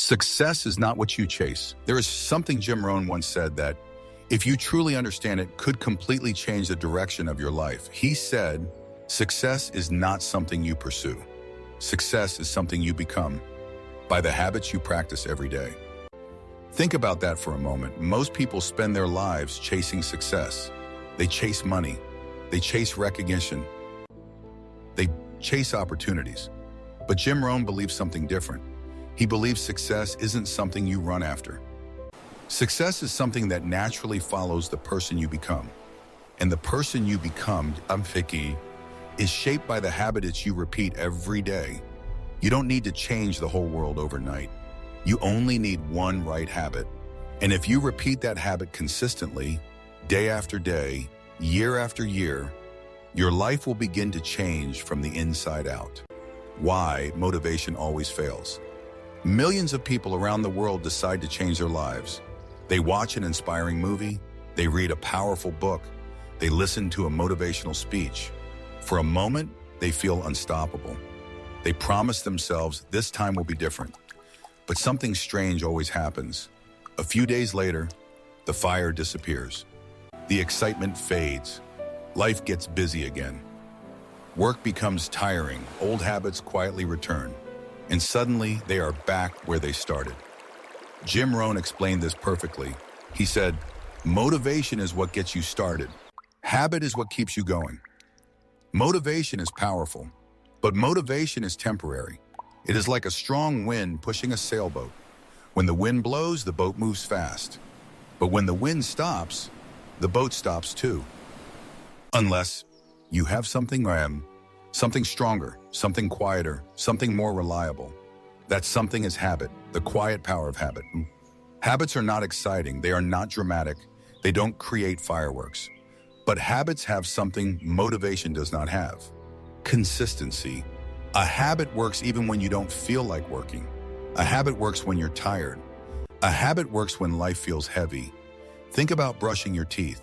Success is not what you chase. There is something Jim Rohn once said that, if you truly understand it, could completely change the direction of your life. He said, success is not something you pursue. Success is something you become by the habits you practice every day. Think about that for a moment. Most people spend their lives chasing success. They chase money. They chase recognition. They chase opportunities. But Jim Rohn believes something different. He believes success isn't something you run after. Success is something that naturally follows the person you become. And the person you become, is shaped by the habits you repeat every day. You don't need to change the whole world overnight. You only need one right habit. And if you repeat that habit consistently, day after day, year after year, your life will begin to change from the inside out. Why motivation always fails. Millions of people around the world decide to change their lives. They watch an inspiring movie, they read a powerful book, they listen to a motivational speech. For a moment, they feel unstoppable. They promise themselves this time will be different. But something strange always happens. A few days later, the fire disappears. The excitement fades. Life gets busy again. Work becomes tiring, old habits quietly return, and suddenly they are back where they started. Jim Rohn explained this perfectly. He said, motivation is what gets you started. Habit is what keeps you going. Motivation is powerful, but motivation is temporary. It is like a strong wind pushing a sailboat. When the wind blows, the boat moves fast. But when the wind stops, the boat stops too. Unless you have something stronger, something quieter, something more reliable. That something is habit, the quiet power of habit. Habits are not exciting, they are not dramatic, they don't create fireworks. But habits have something motivation does not have. Consistency. A habit works even when you don't feel like working. A habit works when you're tired. A habit works when life feels heavy. Think about brushing your teeth.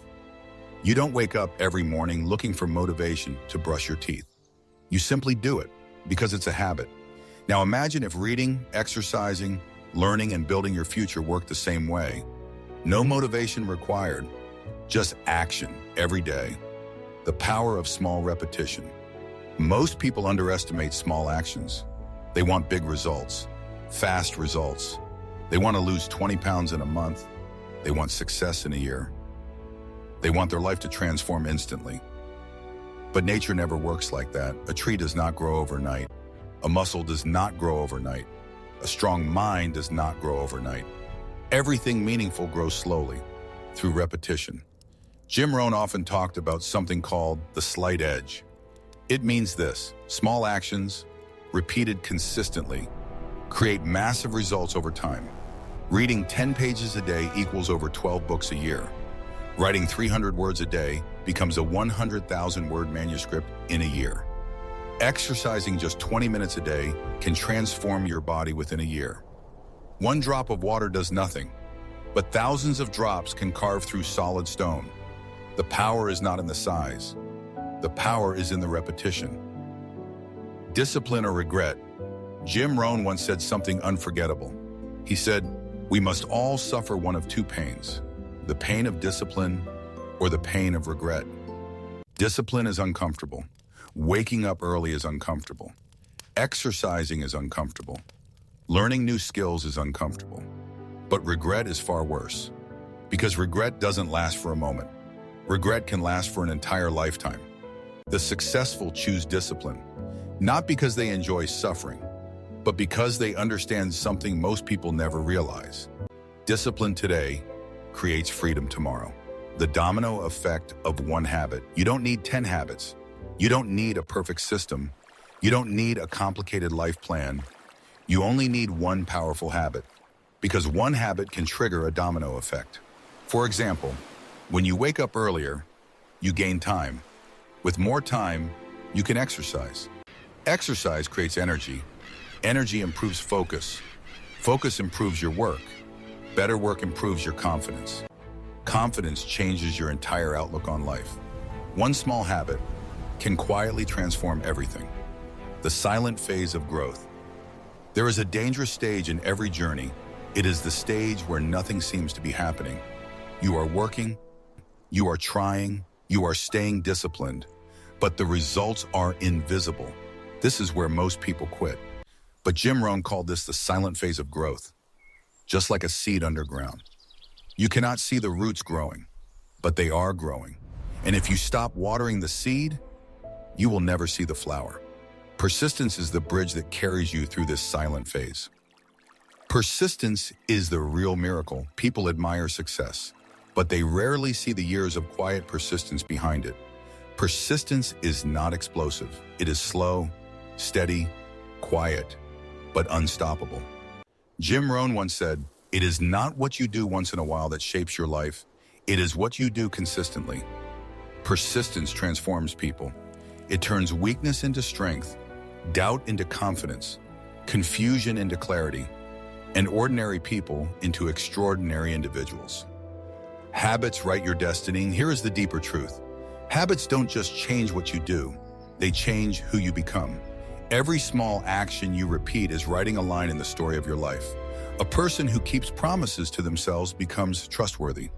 You don't wake up every morning looking for motivation to brush your teeth. You simply do it because it's a habit. Now imagine if reading, exercising, learning, and building your future worked the same way. No motivation required, just action every day. The power of small repetition. Most people underestimate small actions. They want big results, fast results. They want to lose 20 pounds in a month. They want success in a year. They want their life to transform instantly. But nature never works like that. A tree does not grow overnight. A muscle does not grow overnight. A strong mind does not grow overnight. Everything meaningful grows slowly, through repetition. Jim Rohn often talked about something called the slight edge. It means this: small actions, repeated consistently, create massive results over time. Reading 10 pages a day equals over 12 books a year. Writing 300 words a day becomes a 100,000-word manuscript in a year. Exercising just 20 minutes a day can transform your body within a year. One drop of water does nothing, but thousands of drops can carve through solid stone. The power is not in the size. The power is in the repetition. Discipline or regret. Jim Rohn once said something unforgettable. He said, we must all suffer one of two pains, the pain of discipline or the pain of regret. Discipline is uncomfortable. Waking up early is uncomfortable. Exercising is uncomfortable. Learning new skills is uncomfortable. But regret is far worse, because regret doesn't last for a moment. Regret can last for an entire lifetime. The successful choose discipline, not because they enjoy suffering, but because they understand something most people never realize. Discipline today creates freedom tomorrow. The domino effect of one habit. You don't need 10 habits. You don't need a perfect system. You don't need a complicated life plan. You only need one powerful habit, because one habit can trigger a domino effect. For example, when you wake up earlier, you gain time. With more time, you can exercise. Exercise creates energy. Energy improves focus. Focus improves your work. Better work improves your confidence. Confidence changes your entire outlook on life. One small habit can quietly transform everything. The silent phase of growth. There is a dangerous stage in every journey. It is the stage where nothing seems to be happening. You are working, you are trying, you are staying disciplined, but the results are invisible. This is where most people quit. But Jim Rohn called this the silent phase of growth, just like a seed underground. You cannot see the roots growing, but they are growing. And if you stop watering the seed, you will never see the flower. Persistence is the bridge that carries you through this silent phase. Persistence is the real miracle. People admire success, but they rarely see the years of quiet persistence behind it. Persistence is not explosive. It is slow, steady, quiet, but unstoppable. Jim Rohn once said, "It is not what you do once in a while that shapes your life. It is what you do consistently." Persistence transforms people. It turns weakness into strength, doubt into confidence, confusion into clarity, and ordinary people into extraordinary individuals. Habits write your destiny. Here is the deeper truth. Habits don't just change what you do, they change who you become. Every small action you repeat is writing a line in the story of your life. A person who keeps promises to themselves becomes trustworthy.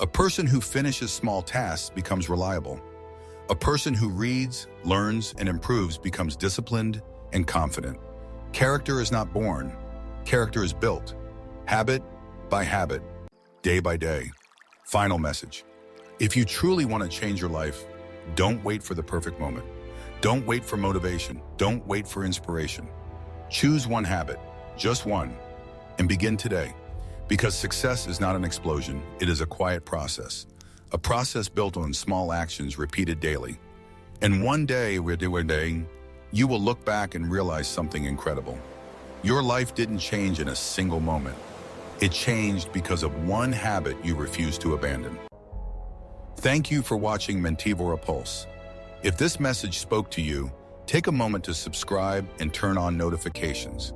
A person who finishes small tasks becomes reliable. A person who reads, learns, and improves becomes disciplined and confident. Character is not born. Character is built, habit by habit, day by day. Final message. If you truly want to change your life, don't wait for the perfect moment. Don't wait for motivation. Don't wait for inspiration. Choose one habit, just one, and begin today. Because success is not an explosion, it is a quiet process. A process built on small actions repeated daily. And one day, you will look back and realize something incredible. Your life didn't change in a single moment. It changed because of one habit you refused to abandon. Thank you for watching Mentivora Pulse. If this message spoke to you, take a moment to subscribe and turn on notifications.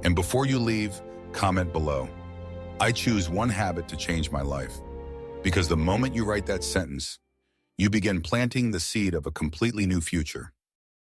And before you leave, comment below. I choose one habit to change my life. Because the moment you write that sentence, you begin planting the seed of a completely new future.